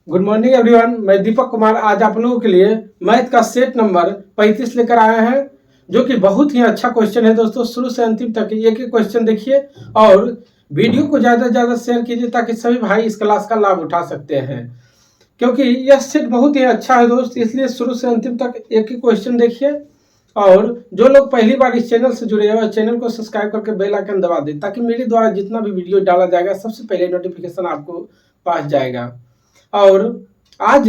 Good morning everyone. मैं दीपक कुमार आज आप लोगों के लिए मैथ का सेट नंबर 35 लेकर आया है, जो कि बहुत ही अच्छा क्वेश्चन है। दोस्तों शुरू से अंतिम तक एक एक क्वेश्चन देखिए और वीडियो को ज़्यादा से ज़्यादा शेयर कीजिए ताकि सभी भाई इस क्लास का लाभ उठा सकते हैं, क्योंकि यह सेट बहुत ही अच्छा है दोस्त। इसलिए शुरू से अंतिम तक एक ही क्वेश्चन देखिए और जो लोग पहली बार इस चैनल से जुड़े हैं चैनल को सब्सक्राइब करके बेल आइकन दबा दें ताकि मेरे द्वारा जितना भी वीडियो डाला जाएगा सबसे पहले नोटिफिकेशन आपको पास जाएगा। और आज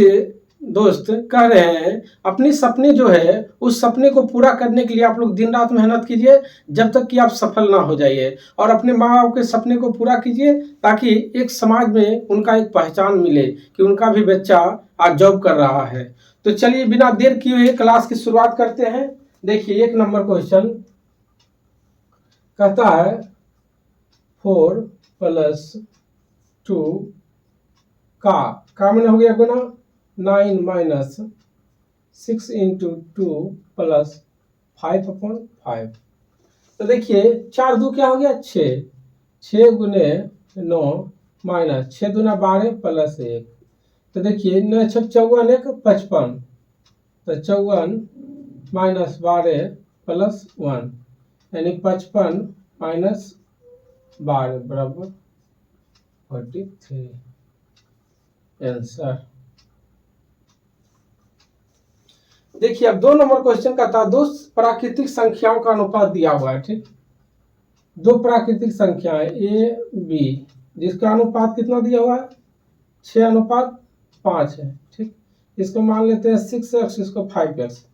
दोस्त कह रहे हैं अपनी सपने जो है उस सपने को पूरा करने के लिए आप लोग दिन रात मेहनत कीजिए जब तक कि आप सफल ना हो जाइए, और अपने माँ बाप के सपने को पूरा कीजिए ताकि एक समाज में उनका एक पहचान मिले कि उनका भी बच्चा आज जॉब कर रहा है। तो चलिए बिना देर किए हुए क्लास की शुरुआत करते हैं। देखिए एक नंबर क्वेश्चन कहता है 4 + 2 का मैंने हो गया गुना 9 - 6 × 2 + 5/5। तो देखिए 4 2 क्या हो गया 6, 6 × 9 - 6 दूना 12 + 1। तो देखिए 9 × 6 = 54 1 55। तो 54 - 12 + 1 यानी 55 - 12 बराबर 43 आंसर। देखिए अब 2 नंबर क्वेश्चन का था दो प्राकृतिक संख्याओं का अनुपात दिया हुआ है। ठीक, दो प्राकृतिक संख्याएं ए बी जिसका अनुपात कितना दिया हुआ है 6:5 है। ठीक, इसको मान लेते हैं 6x, इसको 5x।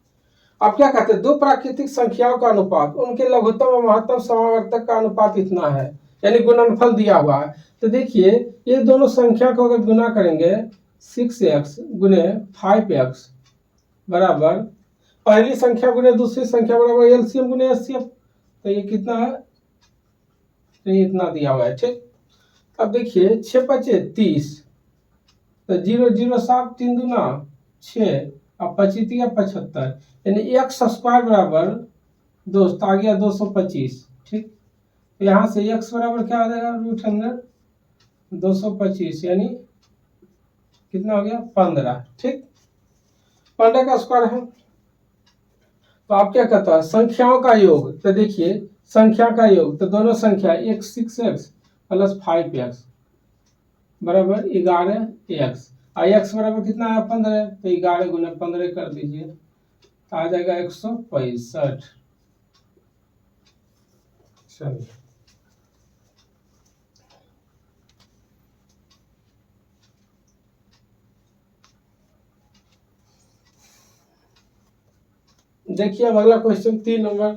अब क्या कहते हैं दो प्राकृतिक संख्याओं का अनुपात उनके लघुत्तम और महत्तम समावर्तक का अनुपात इतना है, यानी गुणनफल दिया हुआ है। तो देखिए ये दोनों संख्या को अगर गुना करेंगे 6x × 5x बराबर पहली संख्या गुने दूसरी संख्या बराबर एलसीएम गुने एचसीएफ। तो ये कितना है, तो ये इतना दिया हुआ है। ठीक, अब देखिए 6 × 5 = 30, तो 0 0 7 3 दूना 6 अब 25 × 75 यानी x² बराबर दोस्त आ गया 225। ठीक, यहाँ से x बराबर क्या आ जाएगा √100 225 यानी कितना हो गया 15। ठीक, 15 का स्क्वायर है। तो आप क्या कहता है संख्याओं का योग। तो देखिए संख्या का योग, तो दोनों संख्या एक 6x + 5x बराबर 11x, और x बराबर कितना है 15, तो 11 × 15 कर दीजिए तो आ जाएगा 165। चलिए देखिए अब अगला क्वेश्चन 3 नंबर।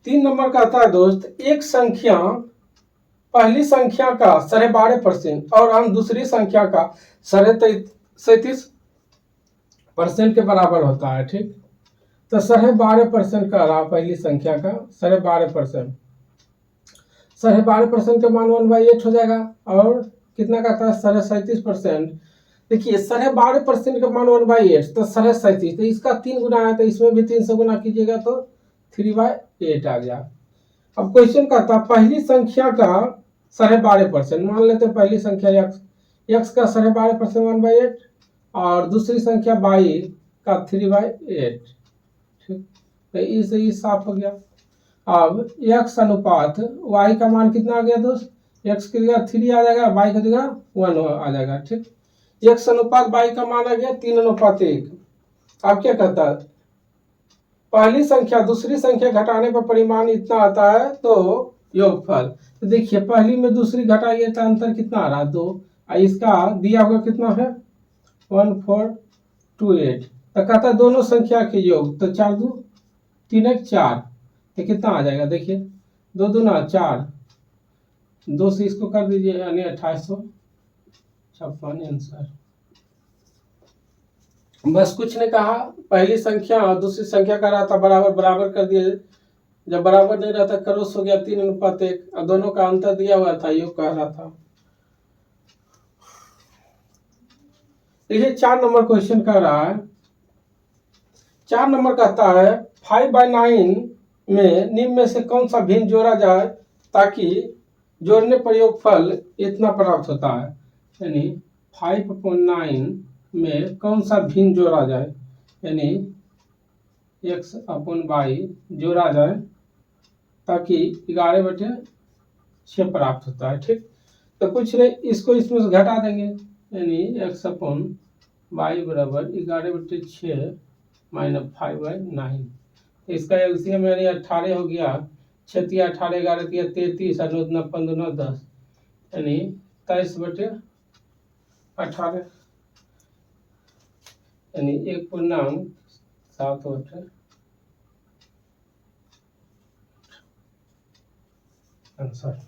तीन नंबर कहता है दोस्त एक संख्या पहली संख्या का 12.5% और अंक दूसरी संख्या का 37% के बराबर होता है। ठीक, तो 12.5% का रहा पहली संख्या का 12.5%, 12.5% का मान 1/8 हो जाएगा। और कितना कहता है 37%। देखिए 12.5% का मान 1/8 तो 37, तो इसका 3 गुना है तो इसमें भी 3 से गुना कीजिएगा तो 3/8 आ गया। अब क्वेश्चन कहता पहली संख्या का 12.5%, मान लेते हैं पहली संख्या x का 12.5% 1/8 और दूसरी संख्या y का 3/8। ठीक, तो इससे ये साफ हो गया। अब x अनुपात y का मान कितना आ गया दोस्त, x की जगह 3 आ जाएगा, y की जगह 1 आ जाएगा। ठीक, x अनुपात y का मान आ गया 3:1। अब क्या कहता है पहली संख्या दूसरी संख्या घटाने पर परिमाण इतना आता है तो योगफल। तो देखिए पहली में दूसरी घटाइए तो अंतर कितना आ रहा है 2, इसका दिया हुआ कितना है 1428। तो कहता है दोनों संख्या के योग, तो 4 2 3 1 4, तो कितना आ जाएगा देखिए 2 2 ना 4, 2 से इसको कर दीजिए यानी 2856 आंसर। बस कुछ नहीं कहा, पहली संख्या और दूसरी संख्या का रहा था बराबर, बराबर कर दिए। जब बराबर नहीं रहता क्रॉस हो गया 3:1 और दोनों का अंतर दिया हुआ था योग कह रहा था। देखिए 4 नंबर क्वेश्चन कह रहा है, 4 नंबर कहता है 5/9 में निम्न में से कौन सा भिन्न जोड़ा जाए ताकि जोड़ने पर योगफल इतना प्राप्त होता है। यानी 5/9 में कौन सा भिन्न जोड़ा जाए, यानी x/y जोड़ा जाए ताकि 11/6 प्राप्त होता है। ठीक, तो कुछ नहीं, इसको इसमें से घटा देंगे, यानी x/y बराबर 11/6 माइनस 5/9। इसका एलसीएम यानी 18 हो गया, 6 × 18 11 × 33 और 9 × 15 10, यानी 23/18, यानी 1.7 आंसर।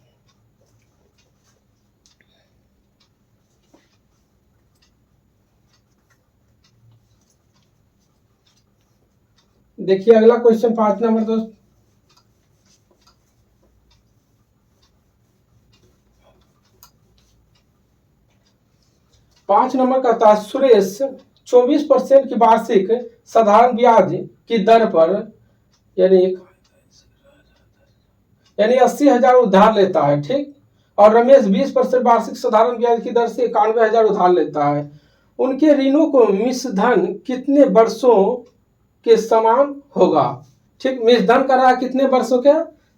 देखिए अगला क्वेश्चन 5 नंबर दोस्त, पांच नंबर कहता है सुरेश 24% की वार्षिक साधारण ब्याज की दर पर यानी 80,000 उधार लेता है। ठीक, और रमेश 20% वार्षिक साधारण ब्याज की दर से 91,000 उधार लेता है। उनके ऋणों को मिश्रधन कितने वर्षों के समान होगा। ठीक, मिश्रधन का रहा कितने वर्षों के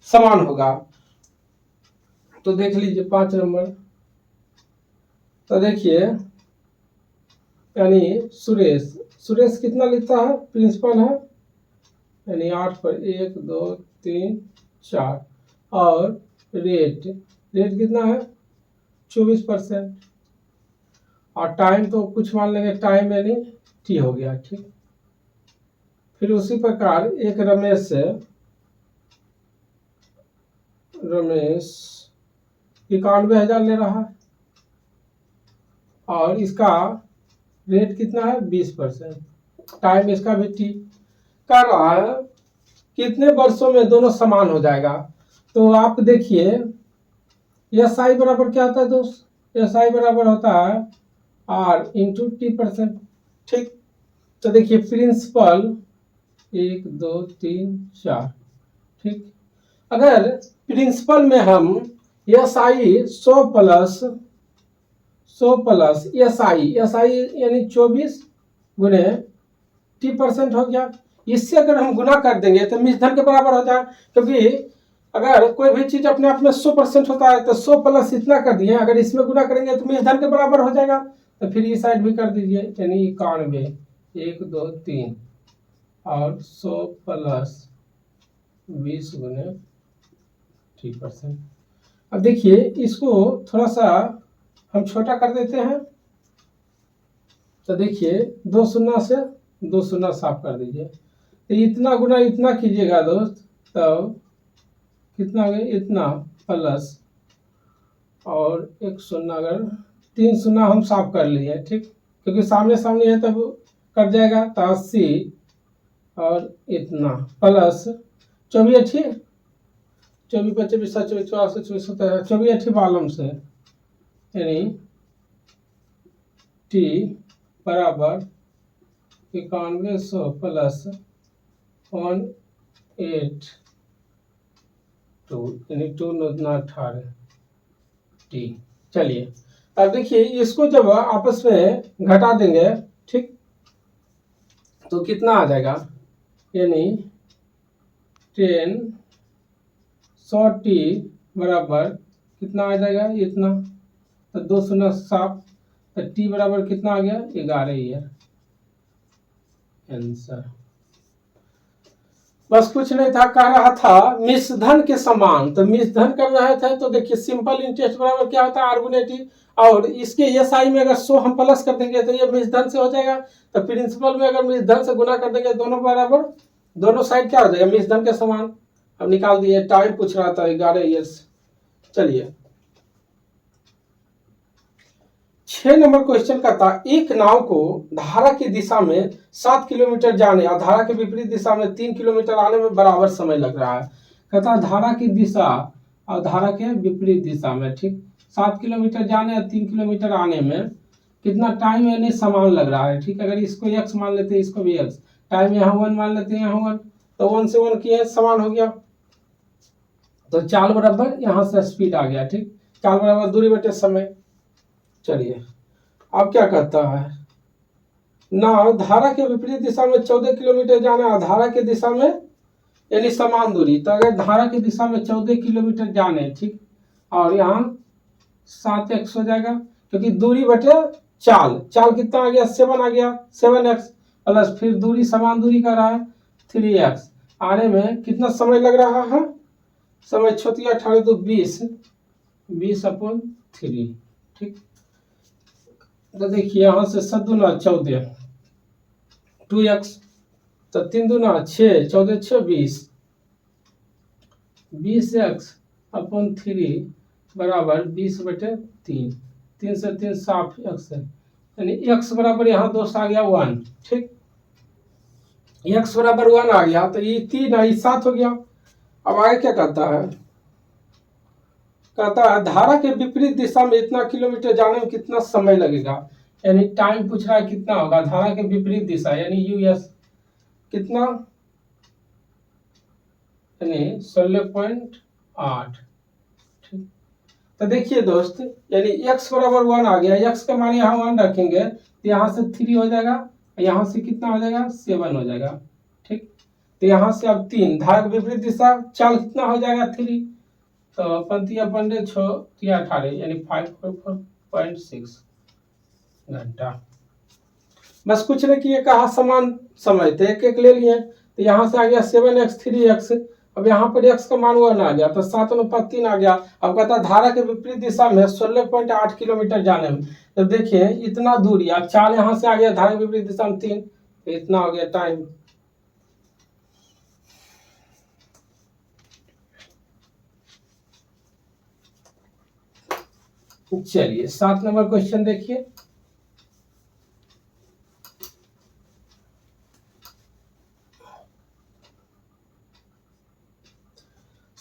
समान होगा। तो देख लीजिए 5 नंबर, तो देखिए यानी सुरेश कितना लेता है, प्रिंसिपल है, यानी 8 पर 1 2 3 4, और रेट कितना है 24%, और टाइम तो कुछ मान लेंगे, टाइम यानी टी हो गया। ठीक, फिर उसी प्रकार एक रमेश 91,000 ले रहा है, और इसका रेट कितना है 20%, टाइम इसका भी टी कर रहा है, कितने वर्षों में दोनों समान हो जाएगा। तो आप देखिए एस आई बराबर क्या होता है दोस्त, एस आई बराबर होता है R × T%। ठीक, तो देखिए प्रिंसिपल 1 2 3 4। ठीक, अगर प्रिंसिपल में हम S I 100 plus S I यानी 24 गुने T% हो गया, इससे अगर हम गुना कर देंगे तो मिश्रधन के बराबर हो जाए, क्योंकि अगर कोई भी चीज अपने आप में 100% होता है तो 100 प्लस इतना कर दिए, अगर इसमें गुना करेंगे तो मिश्रधन के बराबर हो जाएगा। तो फिर इस साइड भी कर दीजिए, यानी 91 1 2 3 और 100 प्लस 20 गुने T%। अब देखिए इसको थोड़ा सा हम छोटा कर देते हैं, तो देखिए 2 शून्य से 2 शून्य साफ कर दीजिए, तो इतना गुना इतना कीजिएगा दोस्त, तो कितना हो गया इतना प्लस और 1 शून्य, अगर 3 शून्य हम साफ कर लिए। ठीक, क्योंकि सामने सामने है तब कट जाएगा, तो 80 और इतना प्लस 24 24 25 24 24 24 बालम से, यानी टी बराबर 9100 प्लस 182, यानी 2 9 18 टी। चलिए अब देखिए इसको जब आपस में घटा देंगे, ठीक, तो कितना आ जाएगा, यानी 10 100 बराबर कितना आ जाएगा इतना, तो 2 शून्य साफ, तो टी बराबर कितना आ गया 11 ही है आंसर। बस कुछ नहीं था, कह रहा था मिश्रधन के समान, तो मिश्रधन कर रहे थे, तो देखिए सिंपल इंटरेस्ट बराबर क्या होता है R/T, और इसके एस आई में अगर 100 हम प्लस कर देंगे तो ये मिश्रधन से हो जाएगा। तो प्रिंसिपल में अगर मिश्रधन से गुना कर देंगे दोनों बराबर, दोनों साइड क्या हो जाएगा मिश्रधन के समान। अब निकाल दिए, टाइम पूछ रहा था 11 ईयर्स। चलिए 6 नंबर क्वेश्चन का था एक नाव को धारा की दिशा में 7 किलोमीटर जाने और धारा के विपरीत दिशा में 3 किलोमीटर आने में बराबर समय लग रहा है। कहता है धारा की दिशा और धारा के विपरीत दिशा में, ठीक, 7 किलोमीटर जाने और 3 किलोमीटर आने में कितना टाइम यानी समान लग रहा है। ठीक, अगर इसको x मान लेते हैं, इसको भी x, टाइम यहाँ 1 मान लेते हैं, यहाँ 1, तो 1 से 1 किए समान हो गया। तो चाल बराबर यहाँ से स्पीड आ गया। ठीक, चाल बराबर दूरी बटे समय। चलिए अब क्या कहता है, नाव धारा के विपरीत दिशा में 14 किलोमीटर जाना है, धारा के दिशा में यानी समान दूरी। तो अगर धारा की दिशा में 14 किलोमीटर जाने, ठीक, और यहाँ 7x हो जाएगा, क्योंकि दूरी बटे चाल, चाल कितना आ गया 7 आ गया, 7x प्लस फिर दूरी समान दूरी का रहा है 3x, आने में कितना समय लग रहा है, समय 18 तो 20/3। ठीक, तो देखिए यहाँ से 7 दूना 14, 2x, तो 3 दूना 6, 14 6 20, 20x/3 बराबर 20/3, 3 से 3 साफ x है, यानी x बराबर यहाँ दोस्त आ गया 1। ठीक, x बराबर 1 आ गया, तो ये 3 है, 7 हो गया। अब आगे क्या कहता है, कहता है धारा के विपरीत दिशा में इतना किलोमीटर जाने में कितना समय लगेगा, यानी टाइम पूछ रहा है कितना होगा धारा के विपरीत दिशा, यानी यूएस कितना, यानी 16.8। ठीक, तो देखिए दोस्त, यानी x बराबर 1 आ गया, x का मान यहाँ 1 रखेंगे तो यहाँ से 3 हो जाएगा, यहाँ से कितना हो जाएगा 7 हो जाएगा। ठीक, तो यहाँ से अब 3, धारा के विपरीत दिशा, चाल कितना हो जाएगा 3, तो 5 6 18 यानी 544.6 घंटा। बस कुछ नहीं किए, कहा समान समय, तो एक एक ले लिए, तो यहाँ से आ गया 7x 3x, अब यहाँ पर x का मान 1 आ गया, तो 7/3 आ गया। अब कहता है धारा के विपरीत दिशा में 16.8 किलोमीटर जाने में, तो देखिए इतना दूरी, अब चाल यहाँ से आ गया, धारा के विपरीत दिशा में 3, तो इतना हो गया टाइम। चलिए 7 नंबर क्वेश्चन देखिए,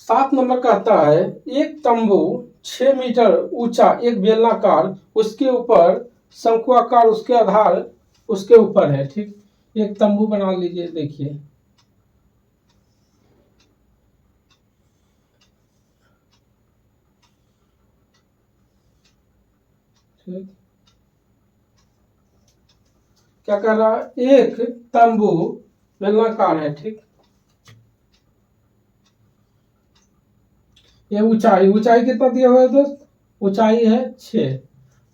सात नंबर कहता है एक तंबू 6 मीटर ऊंचा, एक बेलनाकार, उसके ऊपर शंकुआकार, उसके आधार उसके ऊपर है। ठीक, एक तंबू बना लीजिए, देखिए ठीक, क्या कर रहा है, एक तंबू बेलनाकार है। ठीक, ये ऊंचाई, ऊंचाई कितना दिया हुआ है दोस्त, ऊंचाई है 6,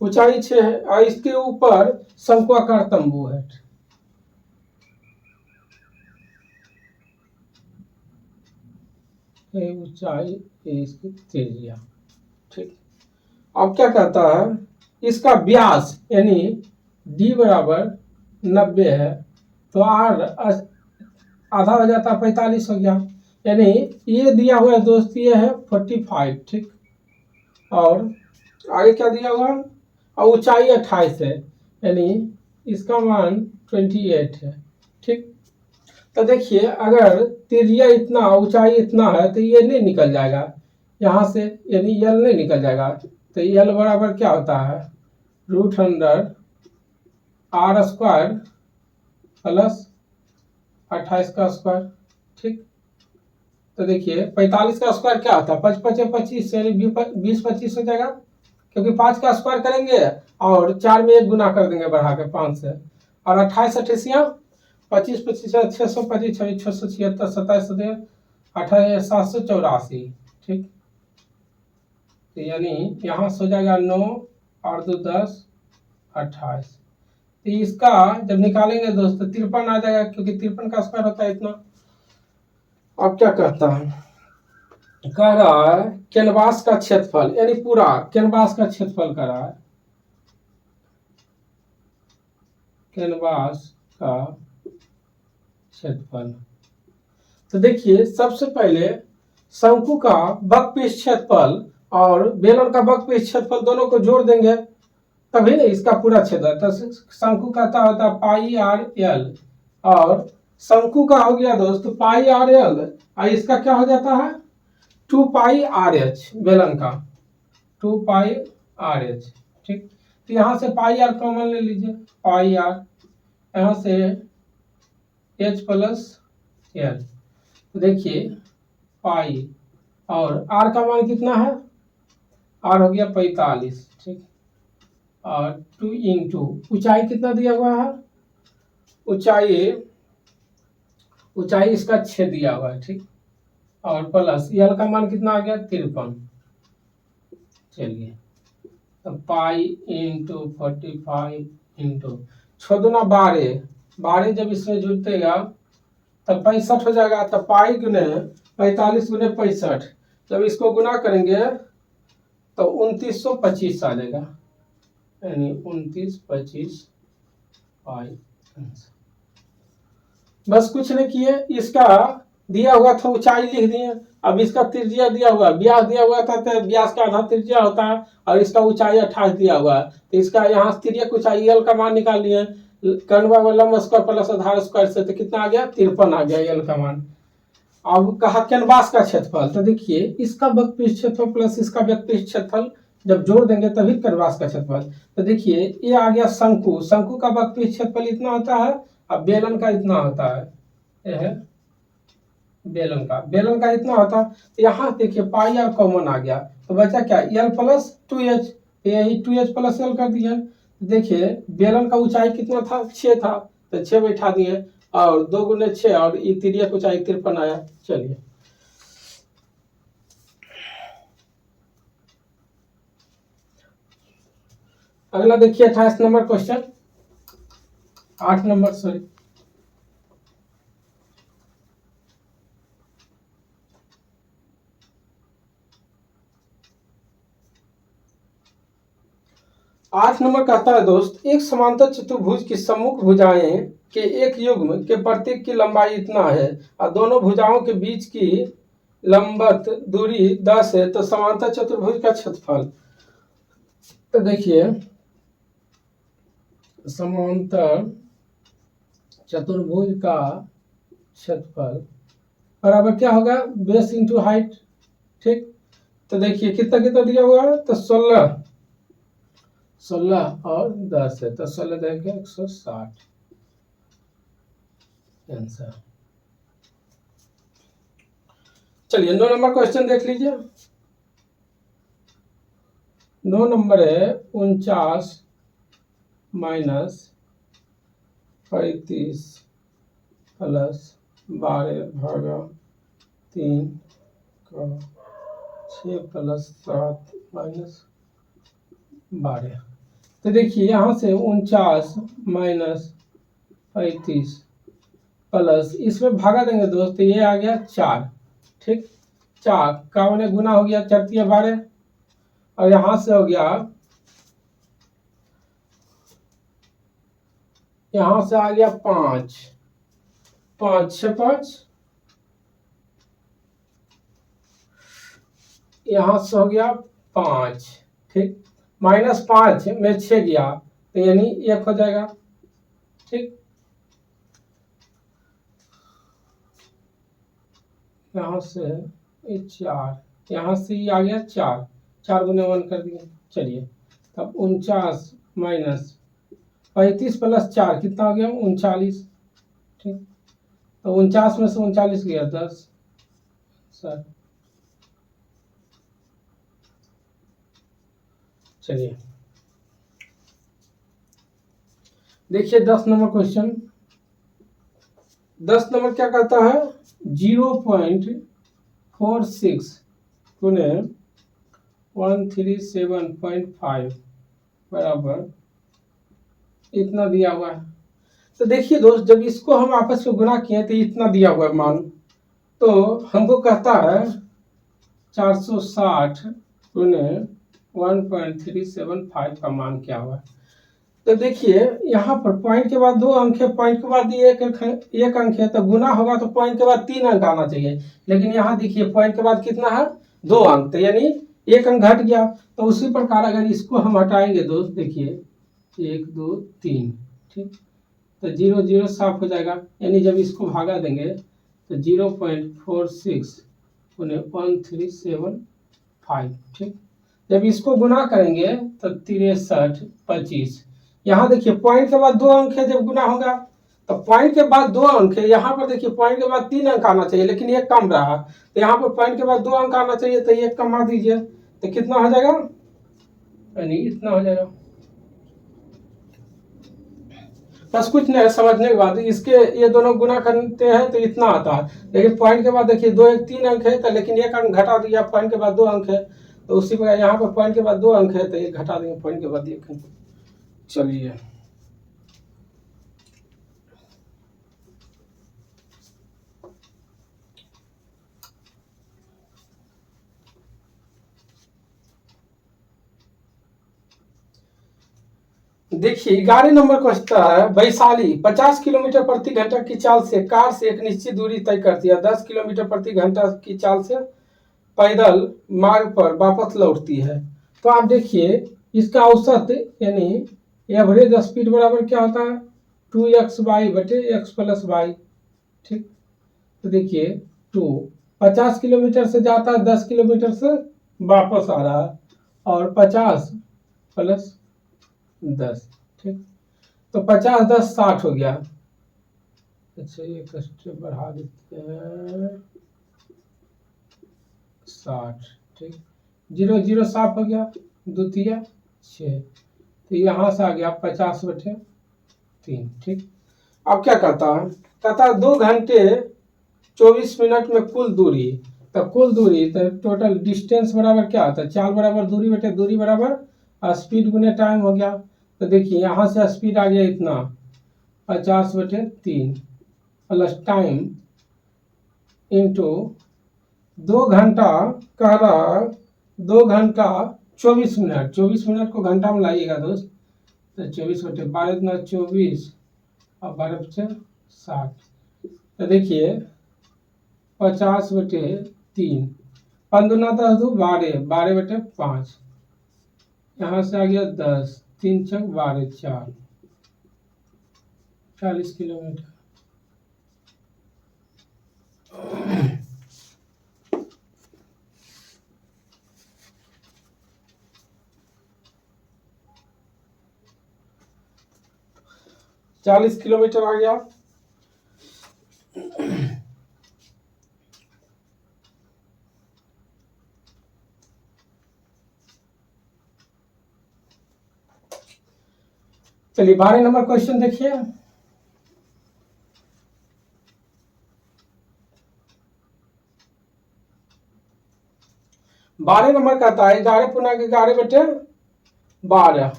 ऊंचाई 6 है, और इसके ऊपर शंकुआकार तंबू है। ऊंचाई इसकी त्रिज्या। ठीक, अब क्या कहता है, इसका व्यास यानी d बराबर 90 है, तो r आधा हो जाता है 45 हो गया, यानी ये दिया हुआ है दोस्त, ये है 45। ठीक, और आगे क्या दिया हुआ, और ऊंचाई 28 है, यानी इसका मान 28 है। ठीक, तो देखिए अगर त्रिज्या इतना ऊंचाई इतना है तो ये नहीं निकल जाएगा यहाँ से, यानी यल नहीं निकल जाएगा, तो यल बराबर क्या होता है √100 r² प्लस 28 का स्क्वायर। ठीक, तो देखिए 45 का स्क्वायर क्या होता है 5 5 25, यानी 20 25 हो जाएगा, क्योंकि 5 का स्क्वायर करेंगे और 4 में 1 गुना कर देंगे बढ़ा के 5 से, और 28 28 25 25 625 26 676 27 28 784। ठीक, तो यानी यहाँ से हो जाएगा 9 और 2 10 28, तो इसका जब निकालेंगे दोस्तों 53 आ जाएगा, क्योंकि 53 का स्क्वायर होता है इतना। अब क्या कहता है, कह रहा है कैनवास का क्षेत्रफल, यानी पूरा कैनवास का क्षेत्रफल कह रहा है, कैनवास का क्षेत्रफल। तो देखिए सबसे पहले शंकु का वक्रपीठ क्षेत्रफल और बेलन का वक्रपीठ क्षेत्रफल दोनों को जोड़ देंगे, तभी ना इसका पूरा क्षेत्र। तो शंकु कहता होता πr/l, और शंकु का हो गया दोस्त πr/l, और इसका क्या हो जाता है 2πr/h, बेलन का 2πr/h। ठीक, तो यहाँ से पाई आर कॉमन ले लीजिए, पाई आर, यहाँ से एच प्लस एल, तो देखिए पाई और आर का मान कितना है, आर हो गया 45, ठीक, और 2 इंटू ऊंचाई कितना दिया हुआ है, ऊंचाई इसका 6 दिया हुआ है, ठीक, और प्लस एल का मान कितना आ गया 53। चलिए तो पाई इंटू 45 इंटू 6 दूना 12, 12 जब इसमें जुड़तेगा तब 65 हो जाएगा। तो पाई गुने 45 गुने 65, जब इसको गुना करेंगे तो 2925 आ जाएगा, यानी 2925 पाई। बस कुछ नहीं किए, इसका दिया हुआ था ऊंचाई लिख दिए, अब इसका त्रिज्या दिया हुआ, व्यास दिया हुआ था तो व्यास का आधा त्रिज्या होता है, और इसका ऊंचाई 28 दिया हुआ है, तो इसका यहाँ तिर्यक ऊंचाई एल का मान निकाल लिए, कर्ण व लंब स्क्वायर प्लस आधार स्क्वायर से, तो कितना आ गया 53 आ गया एल का मान। अब कहा कैनवास का क्षेत्रफल, तो देखिए इसका वक्रपृष्ठ क्षेत्रफल प्लस इसका वक्रपृष्ठ क्षेत्रफल जब जोड़ देंगे तभी कैनवास का क्षेत्रफल। तो देखिए ये आ गया शंकु, शंकु का वक्रपृष्ठ क्षेत्रफल इतना होता है, अब बेलन का इतना होता है, यह है बेलन का इतना होता है। तो यहाँ देखिए पाई आर कॉमन आ गया, तो बचा क्या एल प्लस 2h, यही 2h प्लस एल कर दिया। देखिए बेलन का ऊंचाई कितना था 6 था, तो 6 बैठा दिए, और 2 गुने 6 और तिर्यक ऊंचाई 53 आया। चलिए अगला देखिए 28 नंबर क्वेश्चन, 8 नंबर सॉरी, आठ नंबर कहता है दोस्त, एक समांतर चतुर्भुज की सम्मुख भुजाएं के एक युग्म के प्रत्येक की लंबाई इतना है और दोनों भुजाओं के बीच की लंबवत दूरी 10 है, तो समांतर चतुर्भुज का क्षेत्रफल। तो देखिए समांतर चतुर्भुज का क्षेत्रफल बराबर क्या होगा, बेस इंटू हाइट, ठीक। तो देखिए कितना कितना दिया हुआ है, तो 16 और 10 है, तो 16 देंगे 160 आंसर। चलिए 9 नंबर क्वेश्चन देख लीजिए। 9 नंबर है 49 माइनस 35 प्लस 12 भागा 3 का 6 प्लस 7 माइनस 12। तो देखिए यहाँ से 49 माइनस 35 प्लस इसमें भागा देंगे दोस्त, ये आ गया 4, ठीक, 4 का मैंने गुना हो गया 4 × 12, और यहाँ से हो गया, यहाँ से आ गया 5, 5 6 5, यहाँ से हो गया 5, ठीक, -5 में 6 गया तो यानी 1 हो जाएगा, ठीक। यहाँ से 4, यहाँ से ये आ गया 4, 4 गुने 1 कर दिए। चलिए तब 49 माइनस 35 प्लस 4 कितना हो गया 39, ठीक, तो 49 में से 39 गया 10 सर। चलिए देखिए 10 नंबर क्वेश्चन, 10 नंबर क्या कहता है, 0.46 गुने 137.5 बराबर इतना दिया हुआ है। तो देखिए दोस्त जब इसको हम आपस में गुना किए तो इतना दिया हुआ है मान, तो हमको कहता है 460 गुने 1.375 का मान क्या हुआ। तो देखिए यहाँ पर पॉइंट के बाद 2 अंक है, पॉइंट के बाद एक अंक है, तो गुना होगा तो पॉइंट के बाद 3 अंक आना चाहिए, लेकिन यहाँ देखिए पॉइंट के बाद कितना है 2 अंक, तो यानी 1 अंक घट गया। तो उसी प्रकार अगर इसको हम हटाएंगे दोस्त, देखिए 1 2 3, ठीक, तो 0 0 साफ हो जाएगा, यानी जब इसको भागा देंगे तो 0.46 गुने 1375, ठीक, जब इसको गुना करेंगे तो 63 25। यहाँ देखिए पॉइंट के बाद 2 अंक है, जब गुना होगा तो पॉइंट के बाद 2 अंक है। यहाँ पर देखिए पॉइंट के बाद 3 अंक आना चाहिए, लेकिन ये कम रहा, तो यहाँ पर पॉइंट के बाद 2 अंक आना चाहिए, तो ये कमा दीजिए, तो कितना हो जाएगा, यानी इतना हो जाएगा। बस कुछ नहीं, समझने के बाद इसके ये दोनों गुना करते हैं तो इतना आता है, लेकिन पॉइंट के बाद देखिए 2 1 3 अंक है, तो लेकिन एक अंक घटा दिया, पॉइंट के बाद 2 अंक है, तो उसी प्रकार यहाँ पर पॉइंट के बाद 2 अंक है, तो ये घटा देंगे पॉइंट के बाद 1 अंक। चलिए देखिए 11 नंबर क्वेश्चन है। वैशाली 50 किलोमीटर प्रति घंटा की चाल से कार से एक निश्चित दूरी तय करती है, 10 किलोमीटर प्रति घंटा की चाल से पैदल मार्ग पर वापस लौटती है। तो आप देखिए इसका औसत यानी एवरेज स्पीड बराबर क्या होता है, 2x/x+y। ठीक, तो देखिए 2 50 किलोमीटर से जाता है, 10 किलोमीटर से वापस आ रहा है, और 50 + 10। ठीक, तो 50 10 60 हो गया। अच्छा एक स्टेप बढ़ा देते हैं, 60। ठीक, 0 0 साफ हो गया, 2 3 6, तो यहाँ से आ गया 50/3। ठीक, अब क्या कहता है, कहता है 2 घंटे 24 मिनट में कुल दूरी, तो कुल दूरी तो टोटल डिस्टेंस बराबर क्या होता है, चाल बराबर दूरी बटे दूरी बराबर स्पीड गुने टाइम हो गया। तो देखिए यहाँ से स्पीड आ गया इतना 50/3 प्लस टाइम इंटू 2 घंटा, कह रहा 2 घंटा 24 मिनट, 24 मिनट को घंटा में लाइएगा दोस्त, तो 24/12 इतना 24 और 12/60। तो देखिए 50/3, 5 दूना 10 2 12, 12/5, यहाँ से आ गया 10, 3 6 12 4, 40 किलोमीटर। चालीस किलोमीटर आ गया। चलिए 12 नंबर क्वेश्चन देखिए। बारह नंबर कहता है 11 × 11/12।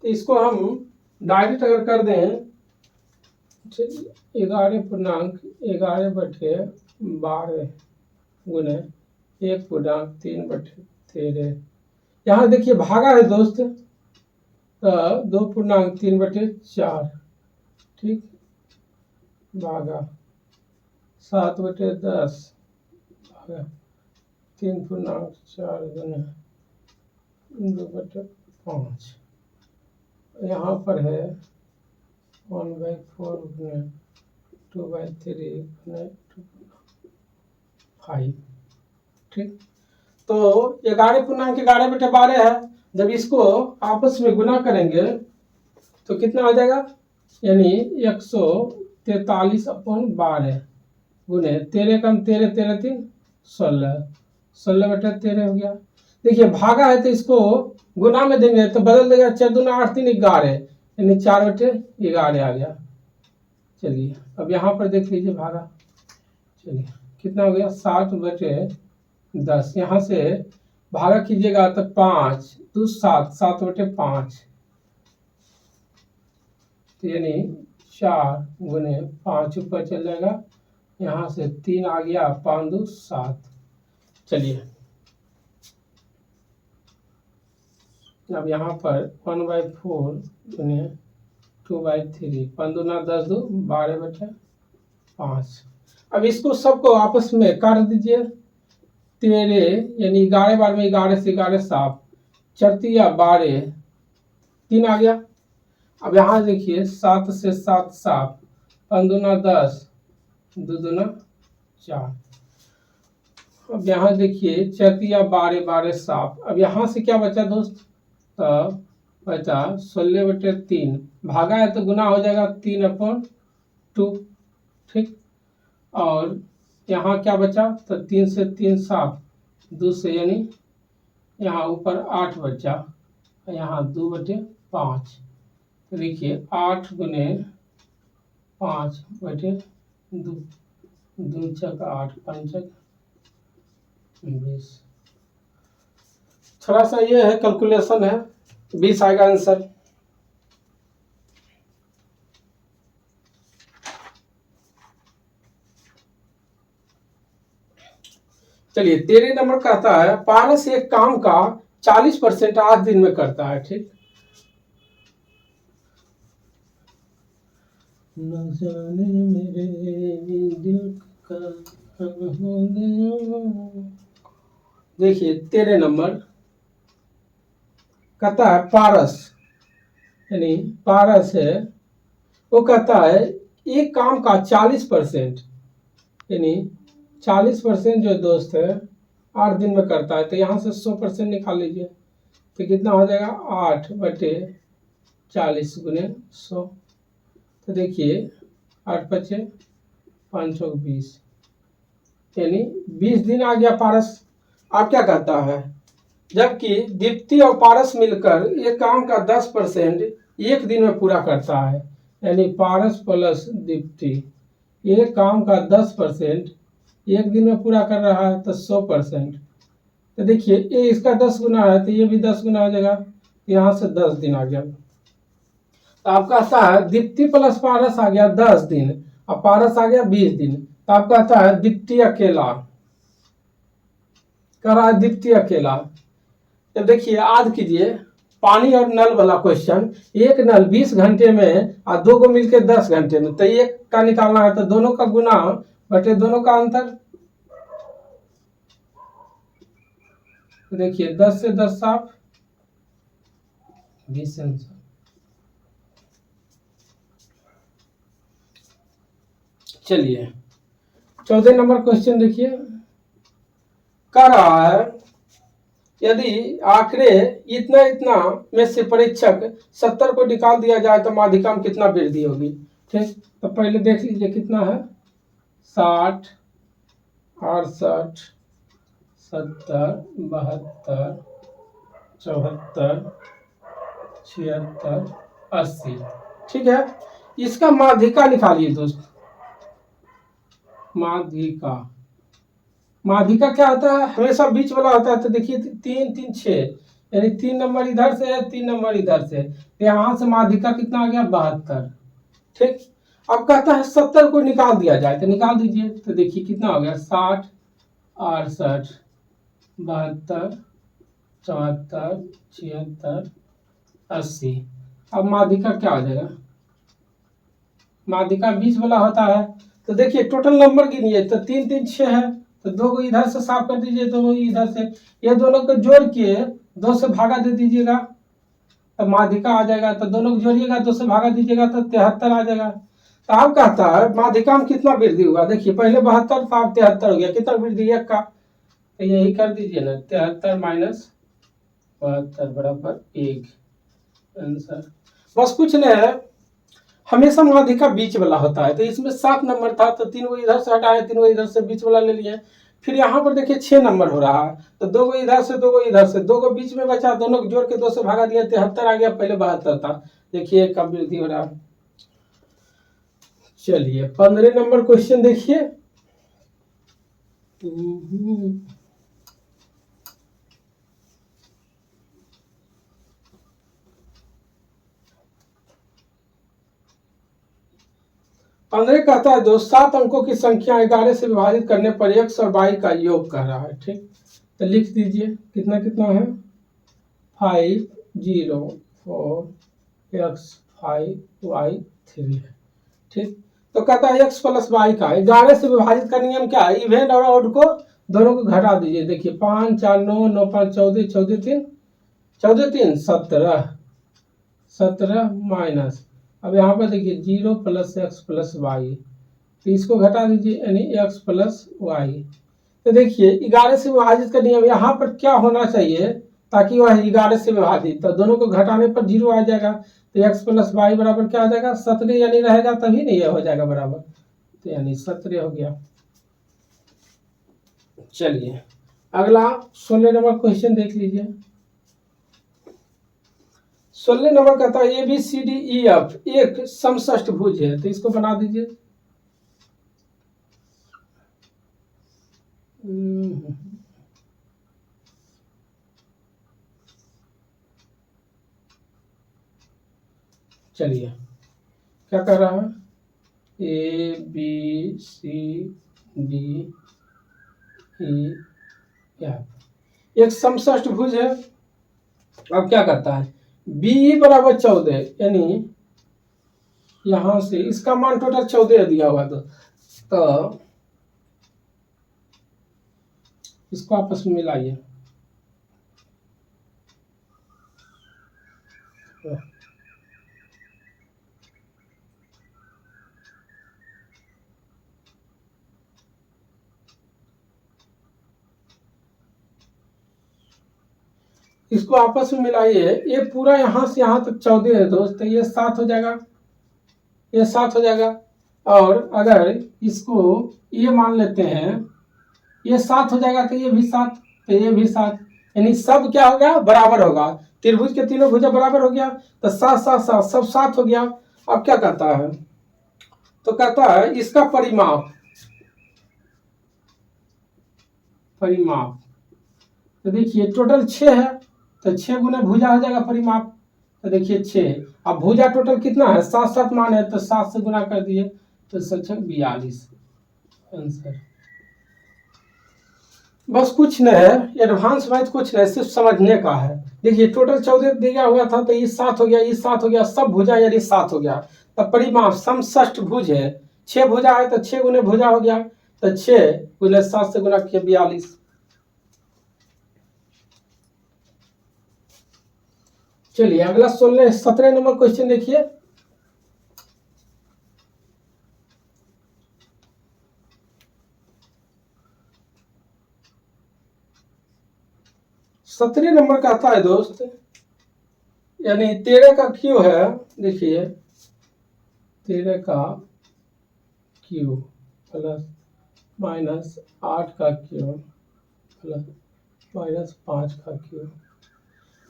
तो इसको हम डायरेक्ट अगर कर दें, 11 × 11/12 गुने 1/3/13। यहाँ देखिए भागा है दोस्त, 2 × 3/4। ठीक, भागा 7/10 भागा 3 × 4 गुने 2/5। यहाँ पर है 1/4 गुने 2/3 गुने 2/5। ठीक, तो 11 × 11/12 है। जब इसको आपस में गुना करेंगे तो कितना आ जाएगा, यानी 143/12 गुने 13 कम 13 13 3 16, 16/13 हो गया। देखिए भागा है तो इसको गुना में देंगे तो बदल देगा, 4 दूना 8 3 11, यानी 4/11 आ गया। चलिए अब यहाँ पर देख लीजिए भागा, चलिए कितना हो गया, 7/10। यहाँ से भागा कीजिएगा तो 5 2 7, 7/5, तो यानी 4 गुने 5 ऊपर चल जाएगा, यहाँ से 3 आ गया, 5 2 7। चलिए अब यहाँ पर 1/4 गुने 2/3, 5 दूना 10 2 12/5। अब इसको सबको आपस में काट दीजिए, 13 यानी 11 बार में 11 से 11 साफ, 4 12, 3 आ गया। अब यहाँ देखिए 7 से 7 साफ, 5 दूना 10, 2 दूना 4। अब यहाँ देखिए चतिया 12 12 7। अब यहाँ से क्या बचा दोस्त, तब बचा 16/3, भागा है तो गुना हो जाएगा 3/2। ठीक, और यहाँ क्या बचा, तो 3 से 3 7, 2 से यानी यहाँ ऊपर 8 बचा, यहाँ 2/5। तो देखिए 8 गुने 5/2, 2 चक 8, 5 चक 20। थोड़ा सा ये है कैलकुलेशन है, 20 आएगा आंसर। चलिए 13 नंबर कहता है पारस एक काम का 40% 8 दिन में करता है। ठीक, न जाने मेरे दिल का हो गया। देखिए 13 नंबर कहता है पारस, यानी पारस है, वो कहता है एक काम का 40%, यानी 40% जो दोस्त है 8 दिन में करता है, तो यहाँ से 100% निकाल लीजिए, तो कितना हो जाएगा 8/40 गुने 100। तो देखिए 8 5 5 20, यानी 20 दिन आ गया पारस। आप क्या कहता है, जबकि दीप्ति और पारस मिलकर एक काम का 10% एक दिन में पूरा करता है, यानी पारस प्लस दीप्ति एक काम का 10% एक दिन में पूरा कर रहा है, तो 100%। तो देखिए ये इसका 10 गुना है, तो ये भी 10 गुना हो जाएगा, यहाँ से 10 दिन आ गया। तो आप कहता है दीप्ति प्लस पारस आ गया 10 दिन, और पारस आ गया 20 दिन। तो आप कहता है दीप्ति अकेला कर रहा है, दीप्ति अकेला। तो देखिए याद कीजिए पानी और नल वाला क्वेश्चन, एक नल 20 घंटे में और दो को मिलकर 10 घंटे में, तो एक का निकालना है तो दोनों का गुना बटे दोनों का अंतर। तो देखिए 10 से 10 साफ 20 आंसर। चलिए 14 नंबर क्वेश्चन देखिए, कह रहा है यदि आंकड़े इतना इतना में से परीक्षक 70 को निकाल दिया जाए तो माध्यिका में कितना वृद्धि होगी। ठीक, तो पहले देख लीजिए कितना है, 60 68 70 72 74 76 80। ठीक है, इसका माध्यिका निकालिए दोस्त। माध्यिका, माध्यिका क्या होता है, हमेशा बीच वाला होता है। तो देखिए 3 3 6, यानी 3 नंबर इधर से है, 3 नंबर इधर से, यहाँ से माध्यिका कितना आ गया 72। ठीक, अब कहता है 70 को निकाल दिया जाए, तो निकाल दीजिए। तो देखिए कितना हो गया 60 68 72 74 76 80। अब माध्यिका क्या हो जाएगा, माध्यिका बीच वाला होता है। तो देखिए टोटल नंबर गिनिए, तो 3 3 6 है, तो 2 को इधर से साफ कर दीजिए, 2 को इधर से, ये दोनों को जोड़ के 2 से भागा दे दीजिएगा, तो माध्यिका आ जाएगा। तो दोनों को जोड़िएगा 2 से भागा दीजिएगा तो 73 आ जाएगा। तो आप कहता है माध्यिका में कितना वृद्धि हुआ, देखिए पहले 72 था, अब 73 हो गया, कितना वृद्धि एक का, तो यही कर दीजिए ना, 73 माइनस 72 बराबर 1 आंसर। बस कुछ नहीं है, हमेशा माध्यिका बीच वाला होता है। तो इसमें 7 नंबर था, तो 3 को इधर से हटाए, 3 को इधर से बीच वाला ले लिए। फिर यहाँ पर देखिए 6 नंबर हो रहा है, तो 2 को इधर से 2 को इधर से, 2 को बीच में बचा, दोनों को जोड़ के 2 से भागा दिया, 73 आ गया, पहले 72 था। देखिए कब वृद्धि हो रहा है। चलिए 15 नंबर क्वेश्चन देखिए, 15 कहता है दोस्त 7 अंकों की संख्या 11 से विभाजित करने पर x और y का योग कर रहा है। ठीक, तो लिख दीजिए कितना कितना है, 5 0 4 x 5 y 3 है। ठीक, तो कहता है x प्लस वाई का 11 से विभाजित का नियम क्या है, इवेन और ऑड को दोनों को घटा दीजिए। देखिए 5 4 9 9 5 14 14 3 14 3 17 17 माइनस, अब यहाँ पर देखिए 0 प्लस एक्स प्लस वाई, तो इसको घटा दीजिए, यानी एक्स प्लस वाई। तो देखिए 11 से विभाजित का नियम, यहाँ पर क्या होना चाहिए ताकि वह 11 से विभाजित, तो दोनों को घटाने पर 0 आ जाएगा। तो x प्लस वाई बराबर क्या आ जाएगा 17, यानी रहेगा तभी नहीं हो जाएगा बराबर, तो यानी 17 हो गया। चलिए अगला 16 नंबर क्वेश्चन देख लीजिए। 16 नंबर कहता है ABCDEF एक समषष्ठभुज है, तो इसको बना दीजिए। चलिए क्या कर रहा है, ABCDEF एक समषष्ठभुज है। अब क्या करता है, BE बराबर 14, यानी यहां से इसका मान टोटल 14 दिया हुआ, तो इसको आपस में मिलाइए। इसको आपस में मिलाइए, ये पूरा यहां से यहां तक 14 है दोस्त, तो ये 7 हो जाएगा, ये 7 हो जाएगा। और अगर इसको ये मान लेते हैं, ये 7 हो जाएगा, तो ये भी 7, तो ये भी 7, यानी सब क्या होगा बराबर होगा। त्रिभुज के तीनों भुजा बराबर हो गया, तो 7 7 7 सब 7 हो गया। अब क्या कहता है, तो कहता है इसका परिमाप, तो देखिए टोटल 6 है, तो 6 गुना भुजा हो जाएगा परिमाप, तो देखिए 6। अब भुजा टोटल कितना है 7 7 मान है, तो 7 से गुना कर दिए, तो 42 आंसर। बस कुछ नहीं है, एडवांस मैथ कुछ नहीं, सिर्फ समझने का है। देखिए टोटल 14 दिया हुआ था, तो ये 7 हो गया, ये 7 हो गया, सब भुजा यानी 7 हो गया। तब परिमाप समषष्ठभुज है, 6 भुजा है, तो 6 गुने भुजा हो गया, तो 6 गुने 7 से गुना किया 42। चलिए अगला 17 नंबर क्वेश्चन देखिए। सत्रह नंबर का आता है दोस्त, यानी 13 का क्यू है। देखिए 13 का क्यू प्लस माइनस 8 का क्यू प्लस माइनस 5 का क्यू।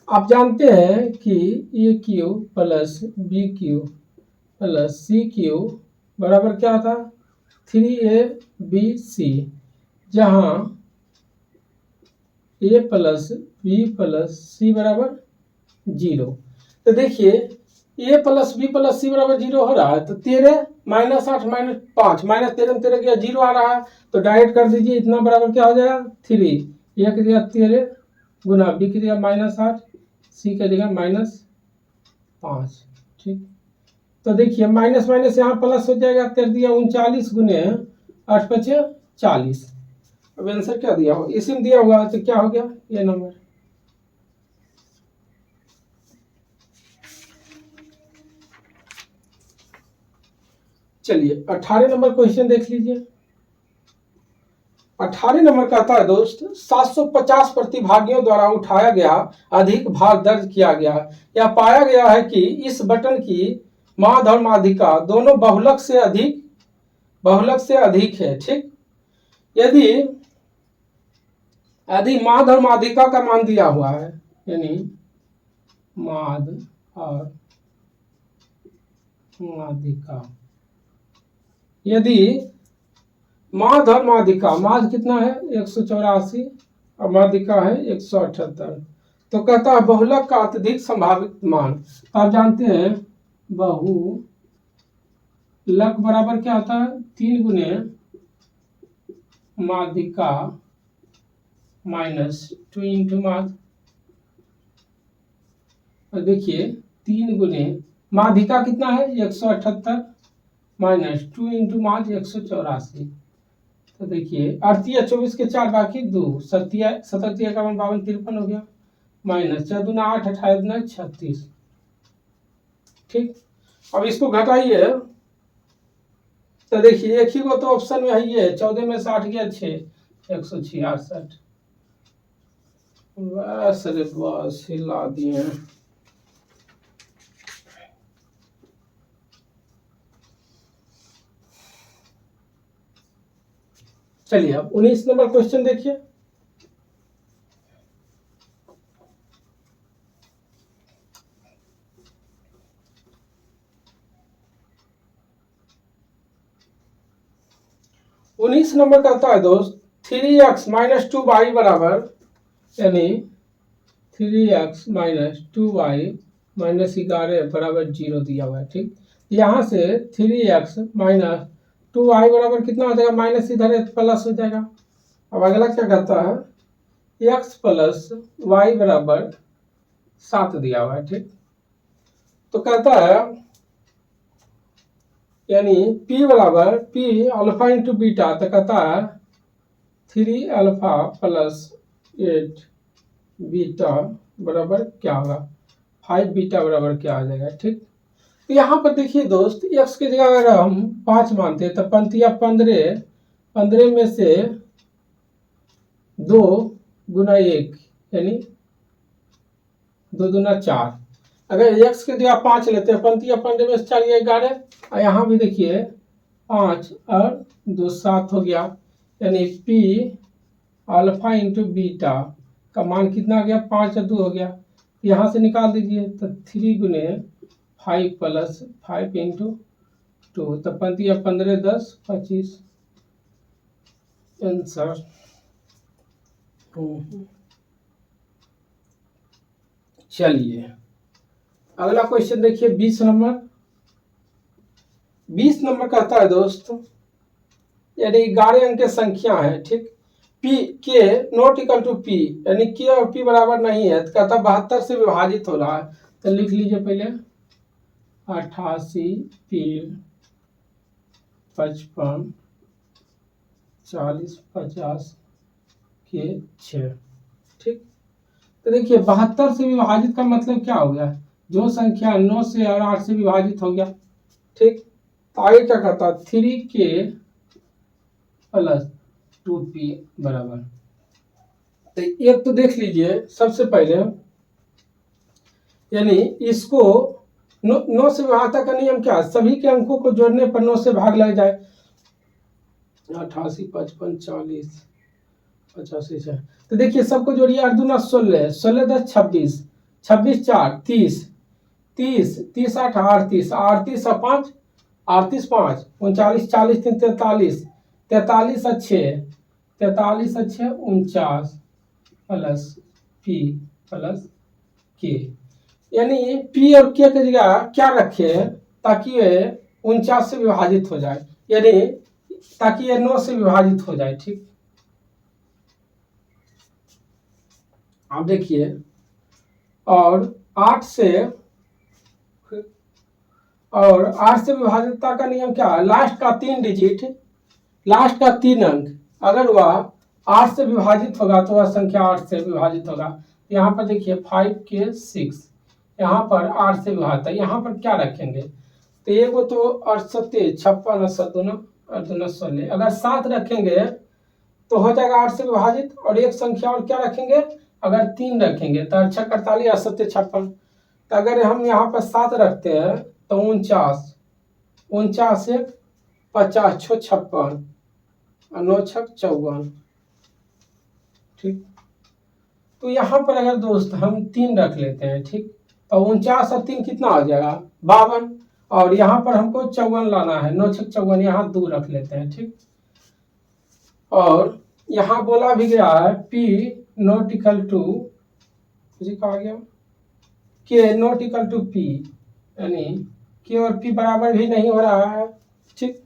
आप जानते हैं कि A cube plus B cube plus C cube बराबर क्या था 3ABC, जहां A plus B plus C बराबर 0। तो देखिए A plus B plus C बराबर 0 हो रहा है, तो 13 माइनस 8 माइनस 5 माइनस 13 में 13 किया 0 आ रहा है, तो डायरेक्ट कर दीजिए, इतना बराबर क्या हो जाएगा 3। ए की जगह 13 गुना बी की जगह माइनस 8, सी की जगह माइनस 5। ठीक, तो देखिए माइनस माइनस यहाँ प्लस हो जाएगा, कर दिया 39 गुने 8 5 40। अब आंसर क्या दिया हुआ, इसी में दिया हुआ है, तो क्या हो गया ये नंबर। चलिए 18 नंबर क्वेश्चन देख लीजिए। 18 नंबर कहता है दोस्त 750 प्रतिभागियों द्वारा उठाया गया अधिक भार दर्ज किया गया। यह पाया गया है कि इस बटन की माध और माध्यिका दोनों बहुलक से अधिक है। ठीक, यदि माध और माध्यिका का मान दिया हुआ है, यानी माध और माध्यिका, यदि माध और माध्यिका, माध कितना है 184 और माध्यिका है 178, तो कहता है बहुलक का अत्यधिक संभावित मान। तो आप जानते हैं बहुलक बराबर क्या होता है 3 गुने माध्यिका माइनस 2 इंटू माध। और देखिए 3 गुने माध्यिका कितना है 178 माइनस 2 इंटू माध 184। तो देखिए 38 24 के 4 बाकी 2 37 51 52 53 हो गया, माइनस 4 दूना 8 28 दूना 36। ठीक, अब इसको घटाइए, तो देखिए एक ही को तो ऑप्शन में है, ये 14 में से 8 गया 6, 166 बस रे बस हिला दिए। चलिए अब 19 नंबर क्वेश्चन देखिए। उन्नीस नंबर कहता है दोस्त 3x माइनस 2y बराबर, यानी 3x माइनस 2y माइनस 11 बराबर 0 दिया हुआ है। ठीक, यहाँ से 3x माइनस 2y बराबर कितना हो जाएगा, माइनस इधर है प्लस हो जाएगा। अब अगला क्या कहता है, x प्लस वाई बराबर 7 दिया हुआ है। ठीक, तो कहता है यानी p बराबर p अल्फा इंटू बीटा, तो कहता है 3 अल्फा प्लस 8 बीटा बराबर क्या होगा, 5 बीटा बराबर क्या आ जाएगा। ठीक, तो यहाँ पर देखिए दोस्त x की जगह अगर हम 5 मानते हैं तो पंक्तियाँ 15 में से 2 गुना 1 यानी 2 दूना 4। अगर x की जगह 5 लेते हैं, पंक्तियाँ 15 में से 4 11, और यहाँ भी देखिए 5 और 2 7 हो गया, यानी p अल्फा इंटू बीटा का मान कितना आ गया, 5 और 2 हो गया। यहाँ से निकाल दीजिए तो 3 गुने 5 प्लस 5 इंटू 2, तो 15 10 25 आंसर। चलिए अगला क्वेश्चन देखिए 20 नंबर। 20 नंबर कहता है दोस्त यदि 11 अंक की संख्या है, ठीक, p के नॉट इक्वल टू p, यानी k और p बराबर नहीं है, तो कहता 72 से विभाजित हो रहा है। तो लिख लीजिए पहले 88 p 55 40 50 के 6। ठीक, तो देखिए 72 से विभाजित का मतलब क्या हो गया, जो संख्या 9 से और 8 से विभाजित हो गया। ठीक, तो आगे क्या कहता 3k प्लस 2p बराबर, तो एक तो देख लीजिए सबसे पहले, यानी इसको 9 से विभाजन का नियम क्या है, सभी के अंकों को जोड़ने पर 9 से भाग लग जाए। 88 55 40 85 है, तो देखिए सबको जोड़िए, 8 दूना 16 16 10 26 26 4 30 30 30 8 38 38 और 5 38 5 39 40 3 43 43 और 6 43 और 6 49 प्लस p प्लस k, यानी p और k की जगह क्या रखे ताकि ये 49 से विभाजित हो जाए, यानी ताकि ये 9 से विभाजित हो जाए। ठीक, आप देखिए और 8 से विभाजितता का नियम क्या है, लास्ट का 3 डिजिट, लास्ट का 3 अंक अगर वह 8 से विभाजित होगा तो वह संख्या 8 से विभाजित होगा। यहाँ पर देखिए 5k 6, यहाँ पर 8 से विभाजित है, यहाँ पर क्या रखेंगे, तो एक वो तो 68 56 और 2 16, अगर 7 रखेंगे तो हो जाएगा 8 से विभाजित, और एक संख्या और क्या रखेंगे, अगर 3 रखेंगे तो 6 48 और 7 56, तो अगर हम यहाँ पर 7 रखते हैं तो 49 49 1 50 6 56 और 9 6 54। ठीक, तो यहाँ पर अगर दोस्त हम 3 रख लेते हैं, ठीक, तो 49 और 3 कितना हो जाएगा 52, और यहाँ पर हमको 54 लाना है, 9 6 54, यहाँ 2 रख लेते हैं। ठीक, और यहाँ बोला भी गया है p नॉट इक्वल टू कहा गया k not equal to p, यानी k और p बराबर भी नहीं हो रहा है। ठीक,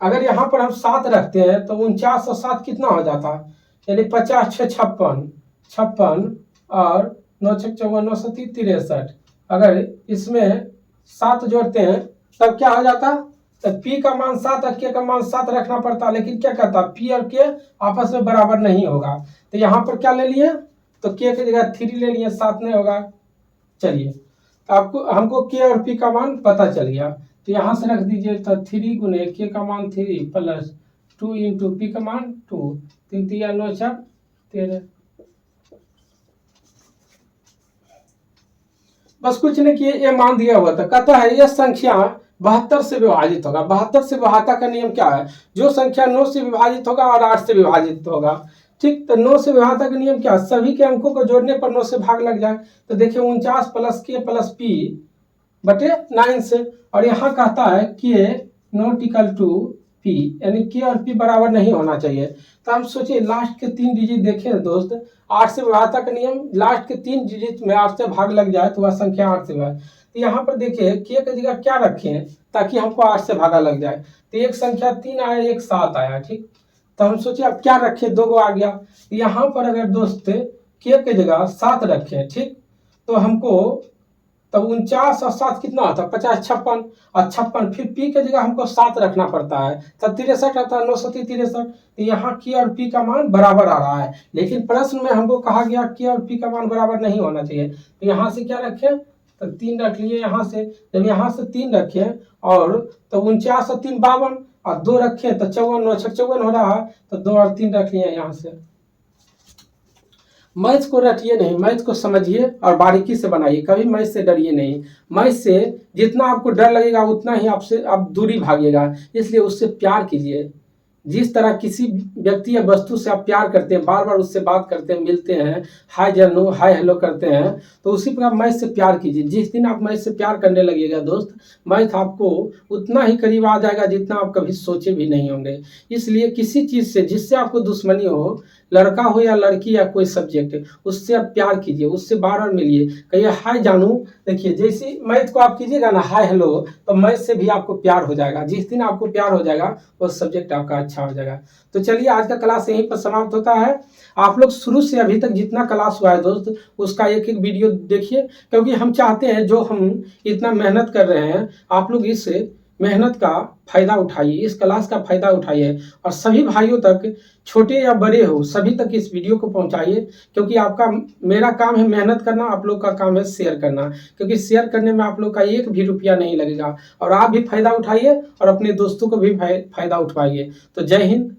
अगर यहाँ पर हम 7 रखते हैं तो 49 और 7 कितना हो जाता है, यानी 50 6 56 और 9 6 54 9 7 63। अगर इसमें 7 जोड़ते हैं तब क्या हो जाता, तो p का मान 7 और k का मान 7 रखना पड़ता, लेकिन क्या कहता p और k आपस में बराबर नहीं होगा, तो यहाँ पर क्या ले लिए, तो k की जगह 3 ले लिए, 7 नहीं होगा। चलिए आपको हमको के और पी का मान पता चल गया, तो यहाँ से रख दीजिए। तो 3 गुने के का मान 3 प्लस 2 इंटू पी का मान 2, 3 3 9 4 13। बस कुछ नहीं किए, ये मान दिया हुआ था। कहता है यह संख्या 72 से विभाजित होगा। 72 से भाता का नियम क्या है? जो संख्या 9 से विभाजित होगा और 8 से विभाजित होगा। ठीक, तो 9 से विभाता का नियम क्या है? सभी के अंकों को जोड़ने पर 9 से भाग लग जाए। तो देखिए 49 प्लस के प्लस पी बटे 9 से। और यहाँ कहता है के नॉट इक्वल टू पी, यानी के और पी बराबर नहीं होना चाहिए। तो हम सोचिए लास्ट के 3 डिजिट देखें दोस्त, 8 से विभाता का नियम, लास्ट के 3 डिजिट में 8 से भाग लग जाए तो वह संख्या 8 से विभाजित। तो यहाँ पर देखिए के की जगह क्या रखें ताकि हमको 8 से भागा लग जाए। तो एक संख्या 3 आया, एक 7 आया। ठीक, तो हम सोचिए अब क्या रखें, 2 आ गया। यहाँ पर अगर दोस्त के की जगह 7 रखें, ठीक, तो हमको तब 49 और 7 कितना होता है? 50 56 और 56। फिर पी की जगह हमको 7 रखना पड़ता है, तब 63 आता है। 9 7 63। तो यहाँ के और पी का मान बराबर आ रहा है, लेकिन प्रश्न में हमको कहा गया के और पी का मान बराबर नहीं होना चाहिए। तो यहाँ से क्या रखें? तो 3 रख लिए यहाँ से। जब यहाँ से 3 रखें और तो 49 और 3 52 और 2 रखें तो 54 9 54 हो रहा है। तो 2 और 3 रख लिए यहाँ से। मैथ को रटिए नहीं, मैथ को समझिए और बारीकी से बनाइए, कभी मैथ से डरिए नहीं। मैथ से जितना आपको डर लगेगा उतना ही आपसे आप दूरी भागिएगा, इसलिए उससे प्यार कीजिए। जिस तरह किसी व्यक्ति या वस्तु से आप प्यार करते हैं, बार बार उससे बात करते हैं, मिलते हैं, हाय जानू हाय हेलो करते हैं, तो उसी प्रकार मैथ से प्यार कीजिए। जिस दिन आप मैथ से प्यार करने लगिएगा दोस्त, मैथ आपको उतना ही करीब आ जाएगा जितना आप कभी सोचे भी नहीं होंगे। इसलिए किसी चीज़ से जिससे आपको दुश्मनी हो, लड़का हो या लड़की या कोई सब्जेक्ट, उससे आप प्यार कीजिए, उससे बार बार मिलिए, कहिए हाय जानू। देखिए जैसे मैथ को आप कीजिएगा ना हाय हेलो, तो मैथ से भी आपको प्यार हो जाएगा। जिस दिन आपको प्यार हो जाएगा वो सब्जेक्ट आपका अच्छा हो जाएगा। तो चलिए आज का क्लास यहीं पर समाप्त होता है। आप लोग शुरू से अभी तक जितना क्लास हुआ है दोस्त, उसका एक एक वीडियो देखिए, क्योंकि हम चाहते हैं जो हम इतना मेहनत कर रहे हैं आप लोग इस मेहनत का फायदा उठाइए, इस क्लास का फायदा उठाइए और सभी भाइयों तक, छोटे या बड़े हो, सभी तक इस वीडियो को पहुंचाइए। क्योंकि आपका मेरा काम है मेहनत करना, आप लोग का काम है शेयर करना, क्योंकि शेयर करने में आप लोग का एक भी रुपया नहीं लगेगा। और आप भी फायदा उठाइए और अपने दोस्तों को भी फायदा उठवाइए। तो जय हिंद,